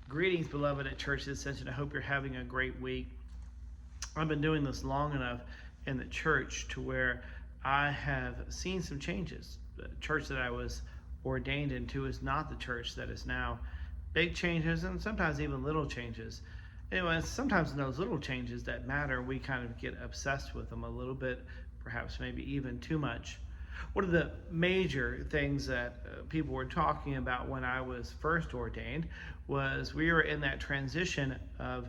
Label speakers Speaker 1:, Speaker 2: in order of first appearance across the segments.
Speaker 1: Greetings, beloved at Church Ascension. I hope you're having a great week. I've been doing this long enough in the church to where I have seen some changes. The church that I was ordained into is not the church that is now. Big changes and sometimes even little changes. Anyway, sometimes in those little changes that matter, we kind of get obsessed with them a little bit, perhaps maybe even too much. One of the major things that people were talking about when I was first ordained was we were in that transition of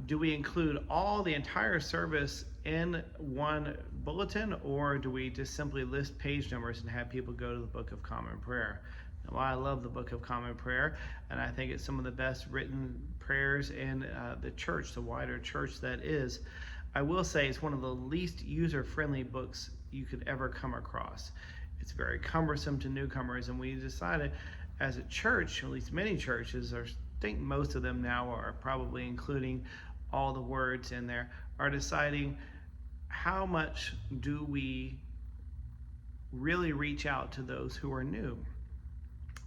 Speaker 1: do we include the entire service in one bulletin, or do we just simply list page numbers and have people go to the Book of Common Prayer? Now, I love the Book of Common Prayer, and I think it's some of the best written prayers in the church, the wider church that is. I will say it's one of the least user-friendly books you could ever come across. It's very cumbersome to newcomers, and we decided as a church, at least many churches, or I think most of them now are probably including all the words in there, are deciding how much do we really reach out to those who are new.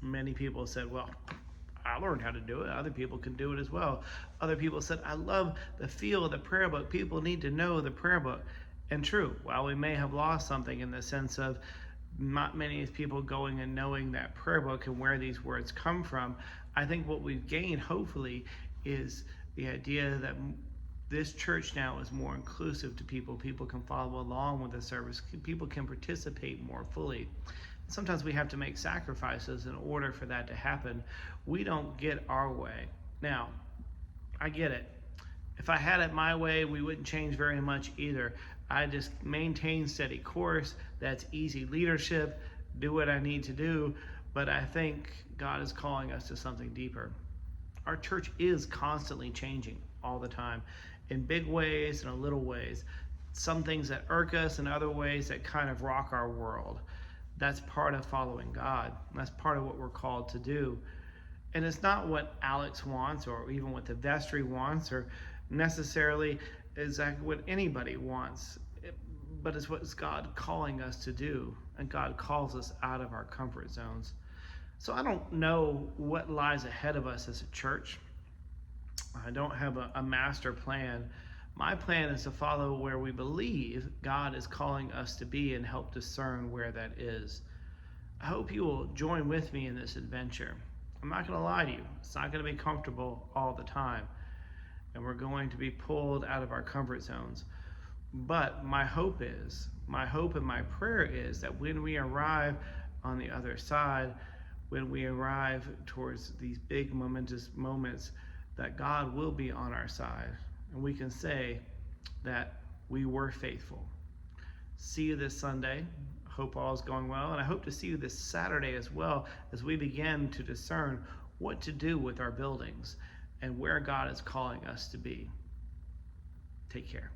Speaker 1: Many people said, well, I learned how to do it. Other people can do it as well. Other people said, I love the feel of the prayer book. People need to know the prayer book. And true, while we may have lost something in the sense of not many people going and knowing that prayer book and where these words come from, I think what we've gained, hopefully, is the idea that this church now is more inclusive to people. People can follow along with the service. People can participate more fully. Sometimes we have to make sacrifices in order for that to happen. We don't get our way. Now, I get it. If I had it my way, we wouldn't change very much either. I just maintain steady course. That's easy leadership. Do what I need to do. But I think God is calling us to something deeper. Our church is constantly changing all the time, in big ways and in little ways. Some things that irk us and other ways that kind of rock our world. That's part of following God. That's part of what we're called to do. And it's not what Alex wants or even what the vestry wants or necessarily exactly what anybody wants, but it's what God calling us to do. And God calls us out of our comfort zones. So I don't know what lies ahead of us as a church. I don't have a master plan. My plan is to follow where we believe God is calling us to be and help discern where that is. I hope you will join with me in this adventure. I'm not going to lie to you. It's not going to be comfortable all the time. And we're going to be pulled out of our comfort zones. But my hope and my prayer is that when we arrive on the other side, when we arrive towards these big momentous moments, that God will be on our side. And we can say that we were faithful. See you this Sunday. Hope all is going well. And I hope to see you this Saturday as well as we begin to discern what to do with our buildings and where God is calling us to be. Take care.